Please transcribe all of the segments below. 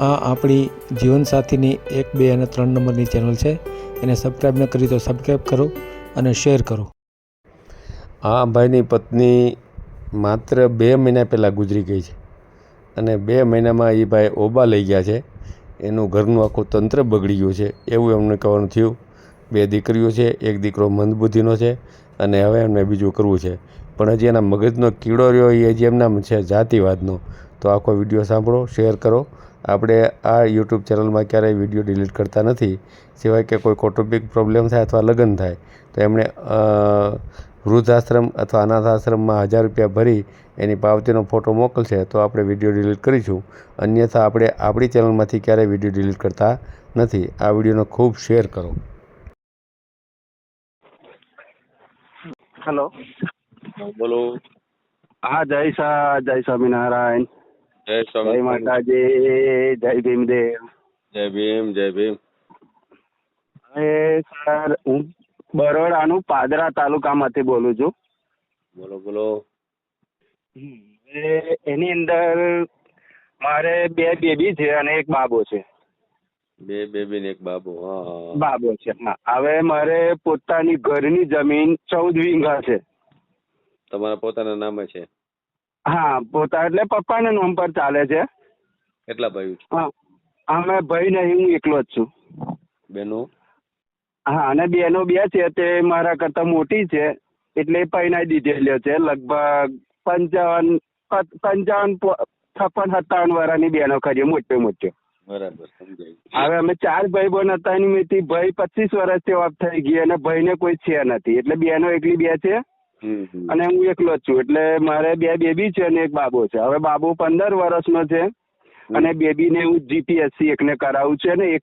આ આપણી જીવનસાથીની 1, 2 અને 3 નંબરની ચેનલ છે. એને સબસ્ક્રાઈબ ન કરી તો સબસ્ક્રાઈબ કરો અને શેર કરો. આ ભાઈની પત્ની માત્ર 2 મહિના પહેલાં ગુજરી ગઈ છે અને 2 મહિનામાં એ ભાઈ ઓબા લઈ ગયા છે. એનું ઘરનું આખું તંત્ર બગડી ગયું છે એવું એમને કહેવાનું થયું. 2 દીકરીઓ છે, 1 દીકરો મંદબુદ્ધિનો છે અને હવે એમને બીજું કરવું છે. પણ હજી એના મગજનો કીડો રહ્યો એ હજી એમનામ છે જાતિવાદનો. તો આખો વિડીયો સાંભળો, શેર કરો. આપણે આ યુટ્યુબ ચેનલમાં ક્યારેય વિડીયો ડિલીટ કરતા નથી, સિવાય કે કોઈ કૌટુંબિક પ્રોબ્લેમ થાય અથવા લગ્ન થાય તો એમણે વૃદ્ધાશ્રમ અથવા અનાથ આશ્રમમાં 1000 રૂપિયા ભરી એની પાવતીનો ફોટો મોકલશે તો આપણે વિડીયો ડિલીટ કરીશું. અન્યથા આપણે આપણી ચેનલમાંથી ક્યારેય વિડીયો ડિલીટ કરતા નથી. આ વિડીયોનો ખૂબ શેર કરો. હેલો. બોલો. હા, જય સ્વામિનારાયણ. જય જય સ્વામી. માતાજી, જય ભીમદેવ. જય ભીમ, જય ભીમ. હવે સર, હું બરોડાનું પાદરા તાલુકામાંથી બોલું છું. બોલો બોલો. એની અંદર મારે 2 બેબી છે અને 1 બાબો છે. 2 બેબી ને 1 બાબો. હા. બાબો છે. હા. હવે મારે પોતાની ઘરની જમીન 14 વીઘા છે. તમારા પોતાના નામે છે? હા, પોતા એટલે પપ્પાના નામ પર ચાલે છે. કેટલા ભાઈઓ છે? હા, અમે ભાઈ નહીં, હું એકલો જ છું. બેનો? હા, અને બેનો 2 છે તે મારા કરતા મોટી છે એટલે પૈણાઈ દીધેલી છે. લગભગ 55, 57 વર્ષની બેનો ખરી, મોટે મોટે. બરાબર, સમજાય. હવે અમે 4 ભાઈ બહેન હતા, એની ભાઈ 25 વર્ષથી ઓફ થઈ ગઈ અને ભાઈને કોઈ છે નથી, એટલે બેનો એકલી 2 છે અને હું એકલો જ છું. એટલે મારે 2 બેબી છે અને 1 બાબો છે. હવે બાબો 15 વર્ષનો છે અને બેબીને હું GPSC એકને કરાવું છે ને એ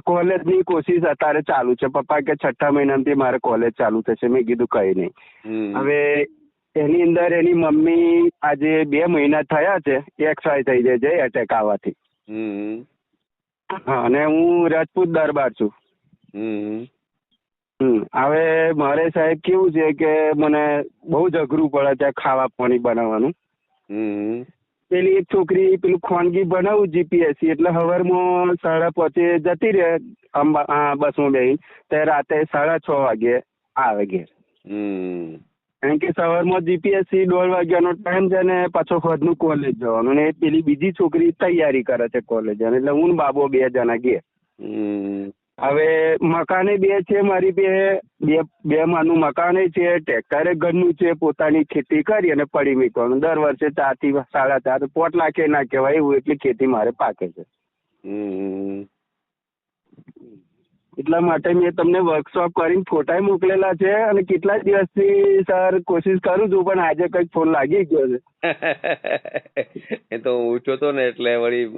કોલેજની કોશિશ અત્યારે ચાલુ છે. પપ્પા કે 6ઠા મહિનાથી મારે કોલેજ ચાલુ થશે. મેં કીધું કઈ નહીં. હવે એની અંદર એની મમ્મી આજે 2 મહિના થયા છે, એક્સપાયર થઈ જાય છે એટેક આવવાથી. હા, અને હું રાજપૂત દરબાર છું. હવે મારે સાહેબ કેવું છે કે મને બહુ જ અઘરું પડે છે ખાવા પાણી બનાવવાનું. પેલી એક છોકરી પેલું ખાનગી બનાવું GPSC એટલે સવારમાં 5:30 જતી રહે બસમાં બેસી, તે રાતે 6:30 વાગે આવે ઘેર. કારણ કે સવારમાં GPSC 1:30 વાગ્યાનો ટાઈમ છે ને પાછો ખોદનું કોલેજ જવાનું, ને પેલી બીજી છોકરી તૈયારી કરે છે કોલેજ, એટલે હું ને બાબો 2 જણા ઘેર. હવે મકાને 2 છે મારી, બે માનું મકાને છે, ટ્રેક્ટરે ઘરનું છે, પોતાની ખેતી કરી અને પડી મૂકવાનું. દર વર્ષે 4 થી 4.5 5 લાખે ના કહેવાય એવું એટલી ખેતી મારે પાકે છે. એટલા માટે મેં તમને વર્કશોપ કરીને ફોટા મોકલેલા છે અને કેટલા દિવસથી સર કોશિશ કરું છું, પણ આજે કઈક ફોન લાગી ગયો છે. એ તો હું ઊંચો હતો ને એટલે વળી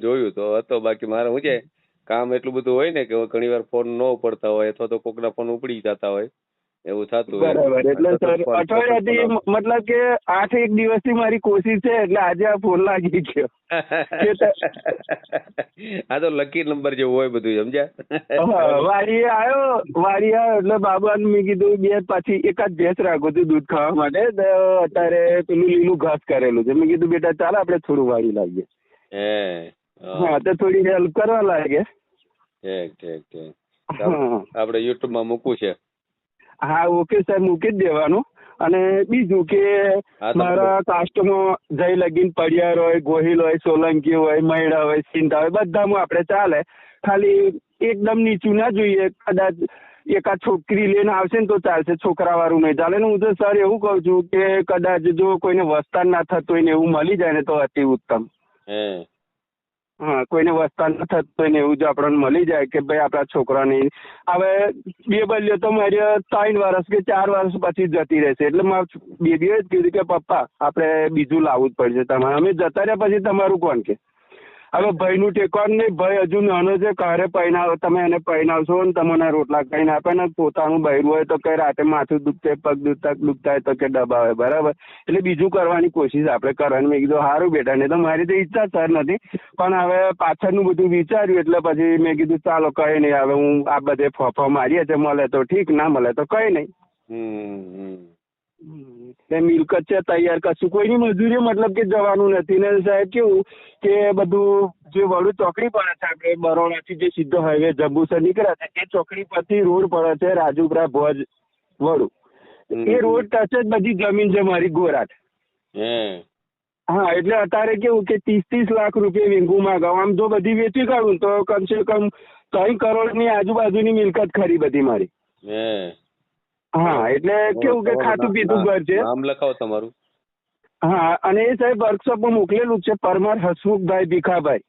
જોયું તો હતો, બાકી મારે શું છે કામ એટલું બધું હોય ને કે ઘણી વાર ફોન ન ઉપડતા હોય અથવા તો કોકના ફોન ઉપડી જતા હોય, એવું થતું હોય. બરાબર. એટલે સર અઠવાડિયાથી મતલબ કે 8 દિવસથી મારી કોશિશ છે, એટલે આજે આ ફોન લાગી ગયો. આ તો લકી નંબર જેવું હોય બધું, સમજ્યા? વારી આવ્યો એટલે બાબાને મેં કીધું 2 પાછી 1 જ ભેંસ રાખું છું દૂધ ખાવા માટે, અત્યારે પેલું લીલું ઘાસ કરેલું છે. મેં કીધું બેટા ચાલ આપણે થોડું વારી લાવીએ. હા, તો થોડી હેલ્પ કરવા લાગે. ઠીક. આપણે યુટ્યુબ માં મૂકવું છે? હા, ઓકે સર, મૂકી જ દેવાનું. અને બીજું કે મારા કાસ્ટમાં જય લગીન પડિયાર હોય, ગોહિલ હોય, સોલંકી હોય, મહિડા હોય, સિંધા હોય, બધામાં આપણે ચાલે. ખાલી એકદમ નીચું ના જોઈએ. કદાચ એકાદ છોકરી લઈને આવશે ને તો ચાલશે, છોકરા વાળું નહીં ચાલે. હું તો સર એવું કઉ છું કે કદાચ જો કોઈને વસ્તાર ના થતું હોય ને એવું મળી જાય ને તો અતિ ઉત્તમ. હા, કોઈને વસ્તાર ના થતું હોય ને એવું જો આપણને મળી જાય કે ભાઈ આપણા છોકરાને હવે બેબલીઓ તો મારી 3 વર્ષ કે 4 વર્ષ પછી જતી રહેશે, એટલે મારા બેબીએ જ કીધું કે પપ્પા આપણે બીજું લાવવું જ પડશે તમારે. અમે જતા રહ્યા પછી તમારું કોણ કે? હવે ભાઈનું ટેકવાનું નહીં, ભાઈ હજુ નાનો છે, કારે પૈણાવો તમે એને પૈણાવશો ને તમને રોટલા ખાઈને આપે ને પોતાનું બૈરું હોય તો કઈ રાતે માથું દુખતે પગ દુખતા હોય તો કે દબાવે. બરાબર. એટલે બીજું કરવાની કોશિશ આપણે કરવાની. મેં કીધું સારું બેટા, નહીં તો મારી તો ઈચ્છા સર નથી, પણ હવે પાછળનું બધું વિચાર્યું એટલે પછી મેં કીધું ચાલો કઈ નહીં, હવે હું આ બધે ફોફા મારીએ છે, મળે તો ઠીક, ના મળે તો કઈ નહીં. મિલકત છે તૈયાર, કશું કોઈની મજૂરી મતલબ કે જવાનું નથી. ને સાહેબ કેવું કે બધું જે વડુ ચોકડી પડે છે આપણે બરોડાથી જે સીધો હાઈવે જંબુસર નીકળે છે એ ચોકડી પરથી રોડ પડે છે રાજુપરા ભોજ વડુ. એ રોડ ટચ જ બધી જમીન છે મારી ગોરાટ. હા એટલે અત્યારે કેવું કે 30 લાખ રૂપિયા વીંગુમાં ગામ આમ જો બધી વેચી કાઢું તો કમસે કમ 3 કરોડની આજુબાજુની મિલકત ખરી બધી મારી. હા એટલે કેવું કે ખાતું પીતું ઘર છે. નામ લખાવો તમારું. હા અને એ સાહેબ વર્કશોપમાં મોકલેલું છે પરમાર હસમુખભાઈ ભીખાભાઈ.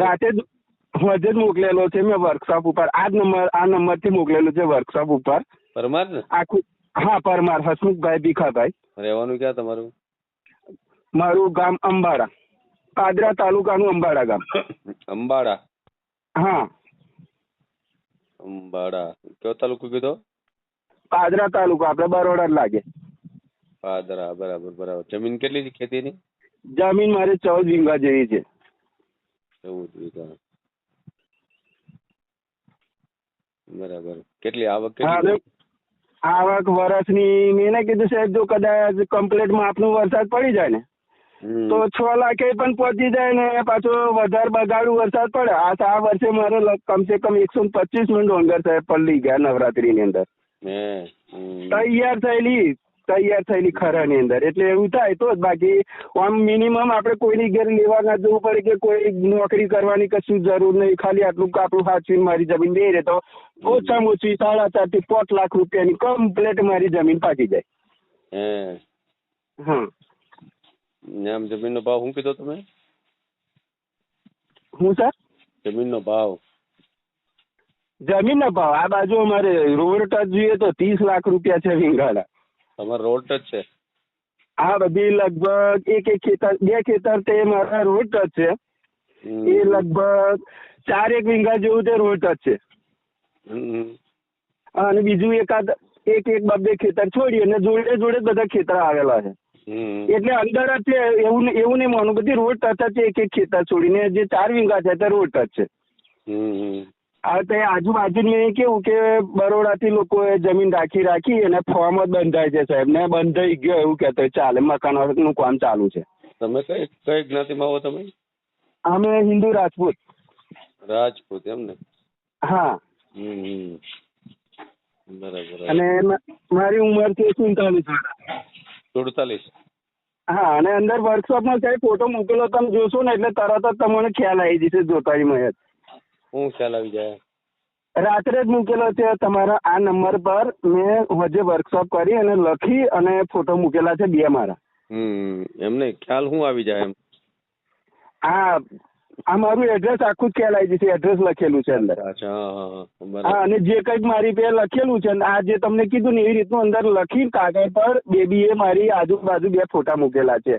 રાતે જ મોકલેલો છે મેં વર્કશોપ ઉપર. આ નંબરથી મોકલેલું છે વર્કશોપ ઉપર. પરમાર ને આખું. હા પરમાર હસમુખભાઈ ભીખાભાઈ. રહેવાનું ક્યાં તમારું? મારું ગામ અંબાડા, પાદરા તાલુકાનું અંબાડા ગામ. અંબાડા? હા અંબાડા કયો તાલુકો કીધો? પાદરા તાલુકો, આપણે બરોડા જ લાગે. પાદરા, બરાબર બરાબર. જમીન કેટલી છે ખેતીની? જમીન મારે 14 વીઘા જેવી છે. 14 વીઘા, બરાબર. કેટલી આવક? આવક વર્ષની મેં કીધું સાહેબ જો કદાચ કમ્પ્લીટ માપનું વરસાદ પડી જાય ને તો 6 લાખે પણ પહોંચી જાય ને પાછો વધારે બગાડું વરસાદ પડે. આ વર્ષે મારે કમસે કમ 125 મણ ડોંગર સાહેબ પડી ગયા નવરાત્રીની અંદર. તૈયાર થયેલી ખરાની અંદર. એટલે એવું થાય તો જ, બાકી આમ મિનિમમ આપણે કોઈની ઘેર લેવા ના જવું પડે કે કોઈ નોકરી કરવાની કશું જરૂર નહીં. ખાલી આટલું કાપડું સાચવીને મારી જમીન દે તો ઓછામાં ઓછી 4.5 થી 5 લાખ રૂપિયાની કમ્પ્લેટ મારી જમીન પાકી જાય. હા આમ જમીનનો ભાવ શું કીધો તમે? હું સર? જમીનનો ભાવ આ બાજુ અમારે રોડ ટચ જોઈએ તો 30 લાખ રૂપિયા છે વીંગાડા. તમારે રોડ ટચ છે? હા બધી લગભગ એક ખેતર, 2 ખેતર તે મારા રોડ ટચ છે. એ લગભગ 4 વીઘા જેવું તે રોડ ટચ છે. અને બીજું એક 2 ખેતર છોડી અને જોડે બધા ખેતર આવેલા છે. એટલે અંદર જ છે એવું નહીં માનું, બધી રોડ ટચ છે. એક ખેતર છોડીને જે 4 વીઘા છે તે રોડ ટચ છે. તે આજુબાજુ મેં કેવું કે બરોડાથી લોકોએ જમીન રાખી અને ફોર્મ જ બંધાય છે સાહેબ, ને બંધાઈ ગયો એવું કહેતો ચાલે. મકાનનું કામ ચાલુ છે. તમે કઈ જ્ઞાતિમાં આવો તમે? અમે હિન્દુ રાજપૂત. રાજપૂત એમ ને? હા. બરાબર. અને મારી ઉંમર છે 47. 47? હા. અને અંદર વર્કશોપમાં સાહેબ ફોટો મૂકેલો તમે જોશો ને એટલે તરત જ તમને ખ્યાલ આવી જશે જોતાની. હું ખ્યાલ આવી જાય? રાત્રે જ મૂકેલો છે તમારા આ નંબર પર. મેં હજે વર્કશોપ કરી અને લખી અને ફોટો મૂકેલા છે 2 મારા. એમ નહીં, ખ્યાલ શું આવી જાય એમ? આ મારું એડ્રેસ આખું જ ખ્યાલ આવી જશે. એડ્રેસ લખેલું છે અંદર. હા. અને જે કંઈક મારી પે લખેલું છે આ જે તમને કીધું ને એવી રીતનું અંદર લખી કાગળ પર બેબી મારી આજુબાજુ 2 ફોટા મૂકેલા છે.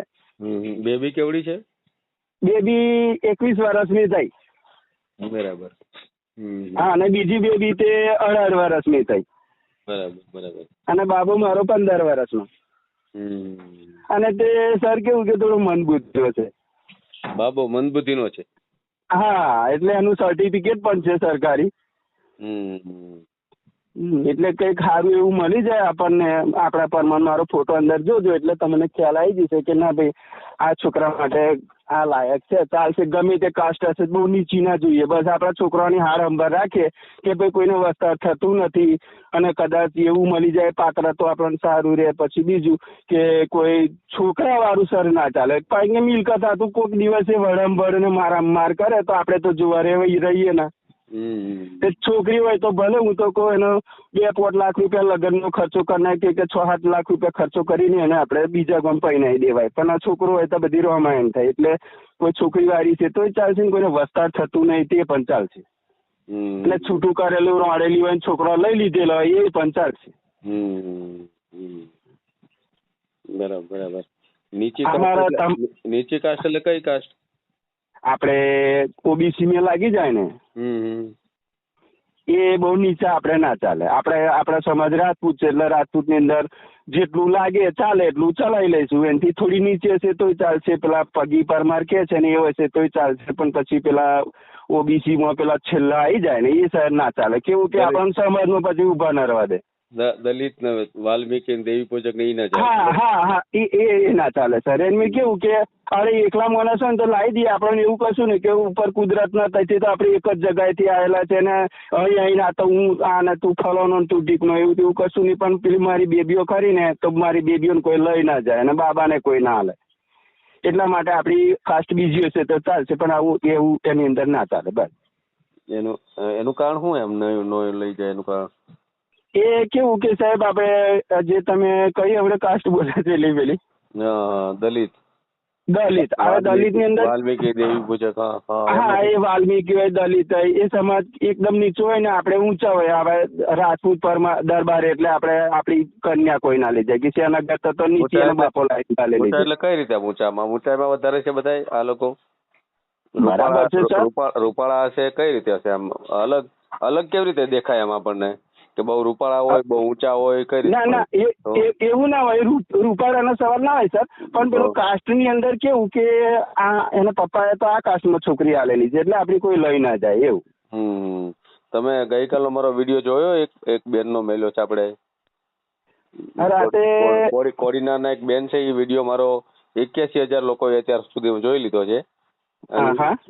બેબી કેવડી છે? બેબી 21 વર્ષની થઈ. બરાબર. હા. અને બીજી બેબી તે 18 વર્ષની થઈ. બરાબર. અને બાબુ મારો 15 વર્ષનો. અને તે સર કેવું કે થોડું મંદબુદ્ધિ છે. બાબો મંદબુદ્ધિનો છે? હા. એટલે એનું સર્ટિફિકેટ પણ છે સરકારી. એટલે કઈક સારું એવું મળી જાય આપણને આપણા પરમાન. મારો ફોટો અંદર જોજો એટલે તમને ખ્યાલ આવી જશે કે ના ભાઈ આ છોકરા માટે આ લાયક છે, ચાલશે. ગમે તે કાસ્ટ હશે બહુ નીચી ના જોઈએ. બસ આપણા છોકરાની હાર અંબર રાખે કે ભાઈ કોઈને વસ્તા થતું નથી અને કદાચ એવું મળી જાય પાત્ર તો આપણને સારું રહે. પછી બીજું કે કોઈ છોકરા વાળું સર ના ચાલે. કારણ કે મિલકત હતું કોઈક દિવસે વડમ ને માર કરે તો આપણે તો જોવા રહીએ ના. છોકરી હોય તો ભલે હું તો કહું એનો 2-5 લાખ રૂપિયા લગ્નનો ખર્ચો કરી નાખીએ કે 6-7 લાખ રૂપિયા ખર્ચો કરીને એને આપણે બીજા ગામ પૈણાઈ દેવાય. પણ આ છોકરો હોય તો બધી રામાયણ થાય. એટલે કોઈ છોકરી વાળી છે તોય ચાલશે ને કોઈને વસ્તાર થતું નહીં તે પણ ચાલશે. એટલે છૂટું કરેલું રોડેલી હોય છોકરો લઈ લીધેલો હોય એ પણ ચાલશે. બરાબર. નીચી કાસ્ટ એટલે કઈ કાસ્ટ? આપણે ઓબીસી માં લાગી જાય ને એ બહુ નીચે આપણે ના ચાલે. આપણા સમાજ રાજપૂત છે એટલે રાજપૂત ની અંદર જેટલું લાગે ચાલે એટલું ચલાવી લઈશું. એનાથી થોડી નીચે છે તોય ચાલશે. પેલા પગી પરમાર કે છે ને એ હશે તોય ચાલશે. પણ પછી પેલા ઓબીસી માં પેલા છેલ્લા આવી જાય ને એ સાહેબ ના ચાલે. કેવું કે આપણને સમાજમાં પછી ઉભા ના રહેવા દે. દલિત ને વાલ્મીકી ને દેવી પૂજક ને ઈ ના જાય. હા હા હા એ ના ચાલે સર. એમાં કેવું કે અરે એકલા માણસ હોય ને તો લાવી દઈએ આપણને, એવું કશું નહીં કે ઉપર કુદરત ના તથી તો આપણે એક જ જગ્યાએથી આવેલા છે ને અહીં આ તો હું આ ને તું ફલાનો ને તું ઢીકનો એવું તેવું કશું નહીં. પણ પેલી મારી બેબીઓ ખરી ને તો મારી બેબીઓને કોઈ લઈ ના જાય અને બાબાને કોઈ ના હાલે, એટલા માટે આપણી કાસ્ટ બીજી હશે તો ચાલશે, પણ આવું એવું એની અંદર ના ચાલે. બસ એનું કારણ શું એમ નો લઈ જાય એનું કારણ? એ કેવું કે સાહેબ આપણે જે તમે કઈ આપણે કાસ્ટ બોલે છે પેલી દલિત હવે દલિત ની અંદર વાલ્મીકી દેવી પૂજક. હા એ વાલ્મીકી હોય, દલિત હોય, એ સમાજ એકદમ નીચો હોય ને આપણે ઊંચા હોય. હવે રાજપૂત દરબાર એટલે આપણે આપણી કન્યા કોઈ ના લઈ જાય કે શેના કરતા તો નીચે એનો બાપો લાવી લઈ જાય. એટલે કઈ રીતે ઊંચામાં વધારે છે બધા આ લોકો? બરાબર છે સર. રૂપાળા હશે કઈ રીતે હશે? આમ અલગ કેવી રીતે દેખાય એમ આપણને કે બહુ રૂપાળા હોય, બહુ ઊંચા હોય? કઈ રીતે? ના એવું ના હોય. રૂપાળાનો સવાલ ના હોય સર, પણ પેલો કાસ્ટ ની અંદર કેવું કે આ એના પપ્પાએ તો આ કાસ્ટમાં છોકરી આલેલી છે એટલે આપણી કોઈ લઈ ના જાય એવું. તમે ગઈકાલનો મારો વિડીયો જોયો? એક બેન નો મેલ્યો છે આપણે રાતે કોડીનાર ના એક બેન છે, એ વિડીયો મારો 81,000 લોકોએ અત્યાર સુધી જોઈ લીધો છે.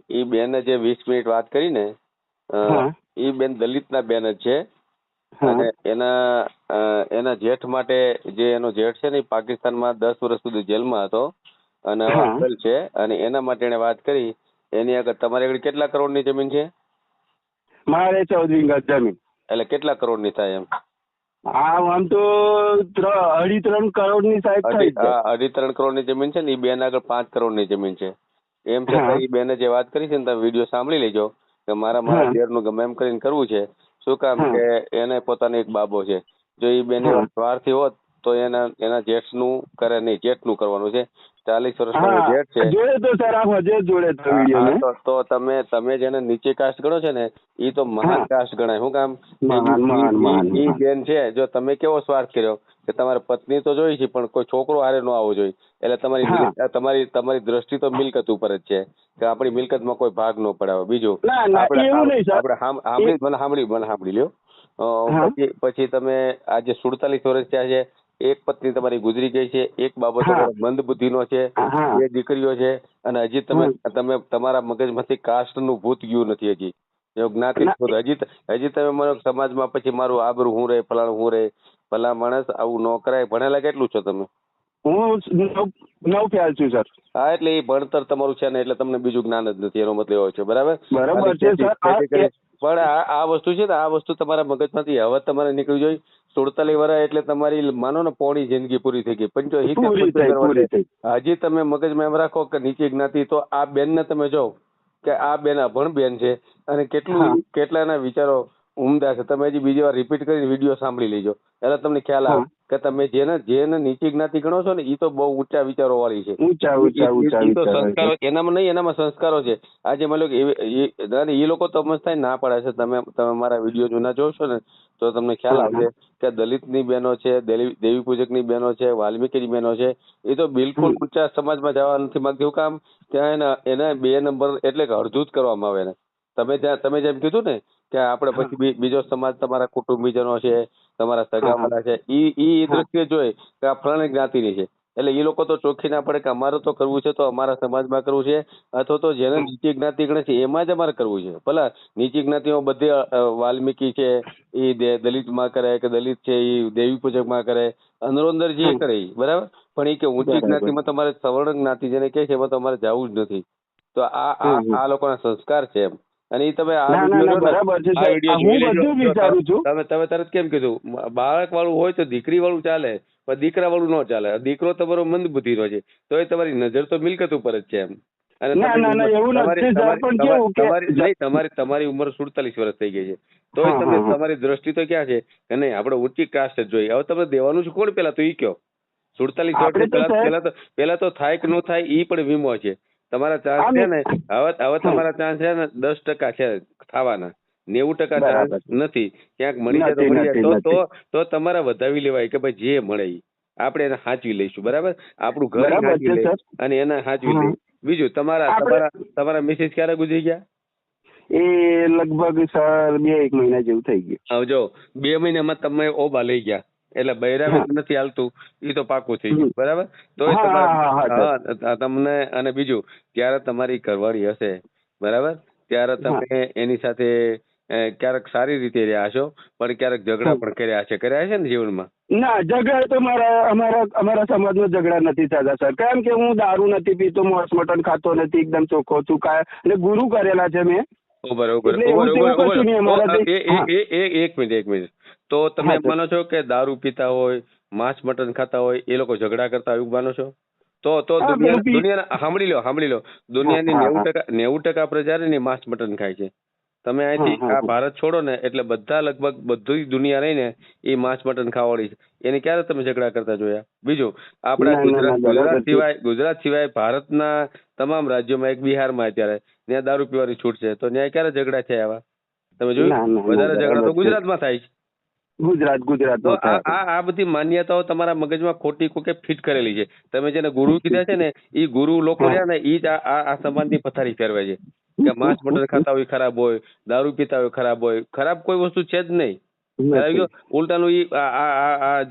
એ બેને જે 20 મિનિટ વાત કરી ને, એ બેન દલિત ના બેન જ છે. અને એના જેઠ માટે, જે એનો જેઠ છે ને એ પાકિસ્તાનમાં 10 વર્ષ સુધી જેલમાં હતો અને હોસ્ટેલ છે, અને એના માટે એને વાત કરી. એની આગળ તમારી આગળ કેટલા કરોડની જમીન છે? મારે 14 વીઘા જમીન. એટલે કેટલા કરોડની થાય એમ? આમ તો 2.5-3 કરોડની સાહેબ થઈ જાય. 2.5-3 કરોડની જમીન છે ને, એ બેન આગળ 5 કરોડની જમીન છે. એમ છતાં એ બેને જે વાત કરી છે ને, તમે વિડીયો સાંભળી લેજો કે મારા દેરનું ગમે એમ કરીને કરવું છે. શું કામ કે એને પોતાનો એક બાબો છે. જો એ બેન સ્વાર્થી હોત તો એના જેઠનું કરે નહીં, જેઠનું કરવાનું છે. 40 વર્ષનો જેઠ છે. તો તમે જેને નીચે કાસ્ટ ગણો છો ને, એ તો મહાન કાસ્ટ ગણાય. શું કામ? એ બેન છે, જો તમે કેવો સ્વાર્થ કર્યો કે તમારે પત્ની તો જોઈ છે પણ કોઈ છોકરો હારે ન આવવો જોઈએ, એટલે તમારી દ્રષ્ટિ તો મિલકત ઉપર જ છે કે આપણી મિલકતમાં કોઈ ભાગ ન પડાવે. બીજું મને સાંભળી લ્યો. પછી તમે આજે 47 વર્ષ થયા છે, એક પત્ની તમારી ગુજરી ગઈ છે, એક બાબો મંદ બુદ્ધિનો છે, 2 દીકરીઓ છે, અને હજી તમે તમારા મગજમાંથી કાસ્ટ નું ભૂત ગયું નથી. હજી જ્ઞાતિ હજી તમે મને સમાજમાં પછી મારું આબરૂ હું રહે, ફલાણું હું રહે. ભલા માણસ, આવું ન કરાય. ભણેલા કેટલું છો તમે? હું 9 ફેલ છું સર. હા, એટલે એ ભણતર તમારું છે ને, એટલે તમને બીજું જ્ઞાન જ નથી, એનો મતલબ એવો છે. બરાબર છે સર. પણ આ વસ્તુ છે ને, આ વસ્તુ તમારા મગજમાંથી હવે તમારે નીકળવી જોઈએ. 47 વર્ષ એટલે તમારી માનો ને પોણી જિંદગી પૂરી થઈ ગઈ. 75 હજી તમે મગજમાં એમ રાખો કે નીચી જ્ઞાતિ, તો આ બેન ને તમે જો કે આ બેન અભણ બેન છે અને કેટલાના વિચારો ઉમદા છે. તમે હજી બીજી વાર રિપીટ કરીને વિડીયો સાંભળી લેજો, એટલે તમને ખ્યાલ આવે કે તમે જેને નીચી જ્ઞાતિ ગણો છો ને, એ તો બહુ ઊંચા વિચારો વાળી છે. સંસ્કારો એનામાં નહીં, એનામાં સંસ્કારો છે. આજે માનો એ લોકો તો સમજતા ના પડે છે. તમે મારા વિડીયો જૂના જોશો ને તો તમને ખ્યાલ આવશે કે દલિતની બહેનો છે, દેવી પૂજકની બહેનો છે, વાલ્મીકીની બહેનો છે, એ તો બિલકુલ ઊંચા સમાજમાં જવા નથી માંગતી. કામ ત્યાં એને 2 નંબર એટલે કે અડધૂત કરવામાં આવે ને. તમે જેમ કીધું ને કે આપણે પછી બીજો સમાજ, તમારા કુટુંબીજનો છે, તમારા સગાવાળા છે, ઈ દ્રષ્ટિએ જોઈ કે આ ફલાણી જ્ઞાતિની છે, એટલે એ લોકો તો ચોખ્ખી ના પડે કે અમારે તો કરવું છે, તો અમારા સમાજમાં કરવું છે, અથવા તો જેને નીચી જ્ઞાતિ ગણે છે એમાં જ અમારે કરવું છે. ભલા નીચી જ્ઞાતિમાં બધી વાલ્મીકી છે એ દલિતમાં કરે, કે દલિત છે એ દેવી પૂજકમાં કરે, અંદર જે કરે એ બરાબર. પણ એ કે ઊંચી જ્ઞાતિમાં તમારે સવર્ણ જ્ઞાતિ જેને કહે છે એમાં તમારે જવું જ નથી. તો આ લોકોના સંસ્કાર છે એમ. અને એ તમે તમે તરત કેમ કીધું બાળક વાળું હોય તો દીકરી વાળું ચાલે, પણ દીકરા વાળું ન ચાલે. દીકરો તમારો મંદ બુદ્ધિ નો છે, તો એ તમારી નજર તો મિલકત ઉપર જ છે એમ. અને તમારી ઉંમર 47 વર્ષ થઈ ગઈ છે, તો તમારી દ્રષ્ટિ તો ક્યાં છે કે નહીં આપણે ઊંચી કાસ્ટ જ જોઈએ. હવે તમે દેવાનું છે કોણ પેલા તો ઈ કયો? 47 પેલા તો થાય કે ન થાય ઈ પણ વીમો છે. તમારા ચાન્સ છે ને, હવે તમારા ચાન્સ છે ને 10% છે થવાના, 90% ચાન્સ નથી. ક્યાંક મળી જાય તો તમારે વધાવી લેવાય કે ભાઈ જે મળે આપણે એને સાચવી લઈશું. બરાબર, આપણું ઘર સાચવી લઈએ અને એને સાચવી લઈએ. બીજું તમારા મિસિસ ક્યારે ગુજરી ગયા? એ લગભગ સર 2-1 મહિના જેવું થઈ ગયું. આવજો 2 મહિનામાં તમે ઓબા લઈ ગયા એટલે બૈરાવે નથી હાલતું એ તો પાકું થઈ ગયું બરાબર. તો તમને અને બીજું ત્યારે તમારી ઘરવાળી હશે બરાબર, ત્યારે તમે એની સાથે ક્યારેક સારી રીતે રહ્યા છો પણ ક્યારેક ઝઘડા પણ કર્યા છે ને જીવનમાં? ના, ઝઘડા તો અમારા સમાજમાં ઝઘડા નથી થતા સર, કારણ કે હું દારૂ નથી પીતો, માંસ મટન ખાતો નથી, એકદમ ચોખ્ખો છું, અને ગુરુ કરેલા છે મેં. એક મિનિટ, તો તમે માનો છો કે દારૂ પીતા હોય, માંસ મટન ખાતા હોય એ લોકો ઝઘડા કરતા એવું માનો છો? તો દુનિયા સાંભળી લો દુનિયાની 90% પ્રજા ને માંસ મટન ખાય છે. તમે અહીંથી આ ભારત છોડો ને એટલે બધા લગભગ બધી દુનિયા રહીને એ માંસ મટન ખાવાળી છે. એને ક્યારે તમે ઝઘડા કરતા જોયા? બીજું આપણા ગુજરાત સિવાય ભારતના તમામ રાજ્યોમાં એક બિહારમાં અત્યારે ત્યાં દારૂ પીવાની છૂટ છે, તો ત્યાં ક્યારે ઝઘડા થયા આવા તમે જોયું? વધારે ઝઘડા તો ગુજરાતમાં થાય છે. ગુજરાત તો આ બધી માન્યતાઓ તમારા મગજમાં ખોટી કોકે ફિટ કરેલી છે. તમે જેને ગુરુ કીધા છે ને એ ગુરુ લોકો રહ્યા ને એ જ આ સમાજની પથારી ફેરવે છે કે માંસ મટન ખાતા હોય ખરાબ હોય, દારૂ પીતા હોય ખરાબ હોય. ખરાબ કોઈ વસ્તુ છે જ નહીં. ઉલટાનું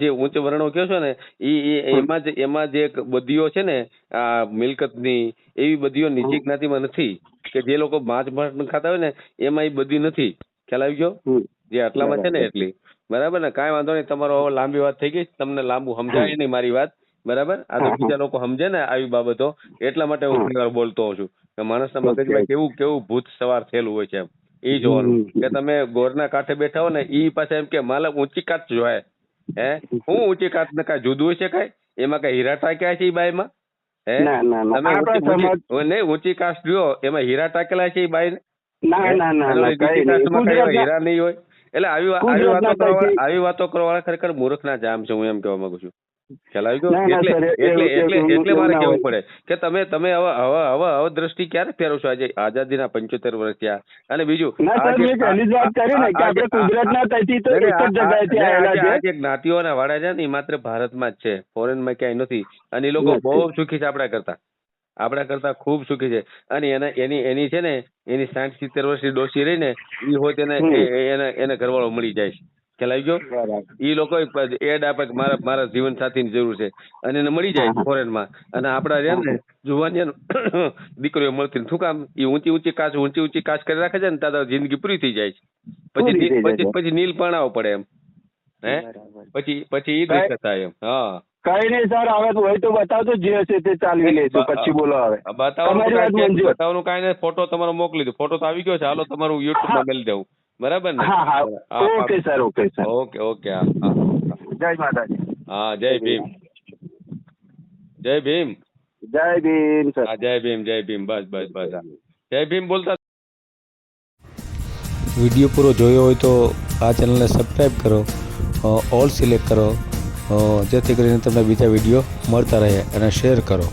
જે ઉચ્ચ વર્ણો કહો છો ને એમાં જે બદીઓ છે ને આ મિલકતની, એવી બદીઓ નીચી જ્ઞાતિમાં નથી કે જે લોકો માંસ મટન ખાતા હોય ને એમાં એ બધી નથી. ખ્યાલ આવી ગયો? જે આટલામાં છે ને એટલી બરાબર ને. કાંઈ વાંધો નહીં, તમારો હવે લાંબી વાત થઈ ગઈ, તમને લાંબુ સમજાય નહીં મારી વાત બરાબર. આ તો બીજા લોકો સમજે ને આવી બાબતો એટલા માટે હું ઘણી વાર બોલતો હોઉં છું કે માણસના મગજમાં કેવું ભૂત સવાર થયેલું હોય છે એમ એ જોવાનું. કે તમે ગોરના કાંઠે બેઠા હો ને ઈ પાછા એમ કે માલે ઊંચી કાચ જોવાય. હું ઊંચી કાચ ને કાંઈ જુદું હોય છે કાંઈ? એમાં કઈ હીરા ટાંક્યા છે એ બાઈમાં? તમે ઊંચી કાચ જો એમાં હીરા ટાંકેલા છે એ બાઈ ને? હીરા નહીં હોય. એટલે આવી વાતો કરવા વાળા ખરેખર મૂર્ખ ના જામ છે, હું એમ કહેવા માંગુ છું. ખ્યાલ આવી ગયો? એટલે મારે કહેવું પડે કે તમે હવે દ્રષ્ટિ ક્યારે ફેરવો છો? આજે આઝાદીના 75 વર્ષ થયા. અને બીજું જે જ્ઞાતિઓના વાડા છે ને એ માત્ર ભારતમાં જ છે, ફોરેનમાં ક્યાંય નથી. અને એ લોકો બહુ સુખી છે આપણા કરતા ખૂબ સુખી છે. અને એની છે ને એની 60-70 વર્ષની ડોસી રહી ને એ હોય એને ઘરવાળો મળી જાય છે. ખ્યાલ આવી ગયો? એ લોકો એડ આપે કે મારા જીવન સાથીની જરૂર છે અને એને મળી જાય ફોરેનમાં. અને આપડા રહ્યા ને જુવાની દીકરીઓ મળતી શું કામ? એ ઊંચી કાચ કરી રાખે છે ને ત્યાં જિંદગી પૂરી થઈ જાય છે. પછી નીલ પરણાવો પડે એમ. પછી ઈ દિક્કત થાય એમ. હા, કઈ નહીં સર, હવે હોય તો બતાવજો, જે હશે તે ચાલવી લેજો. પછી બોલો. હવે બતાવવાનું કઈ નહીં, ફોટો તમારો મોકલી દો. ફોટો તો આવી ગયો છે, હાલો તમારું યુટ્યુબ માં મેલી દેવું બરાબર ને? Okay sir. ઓકે. હા, જય માતાજી. હા, જય ભીમ. જય ભીમ સર. જય ભીમ. બસ. જય ભીમ બોલતા. વિડીયો પૂરો જોયો હોય તો આ ચેનલને સબસ્ક્રાઈબ કરો, ઓલ સિલેક્ટ કરો, જેથી કરીને તમને બીજા વિડીયો મળતા રહે, અને શેર કરો.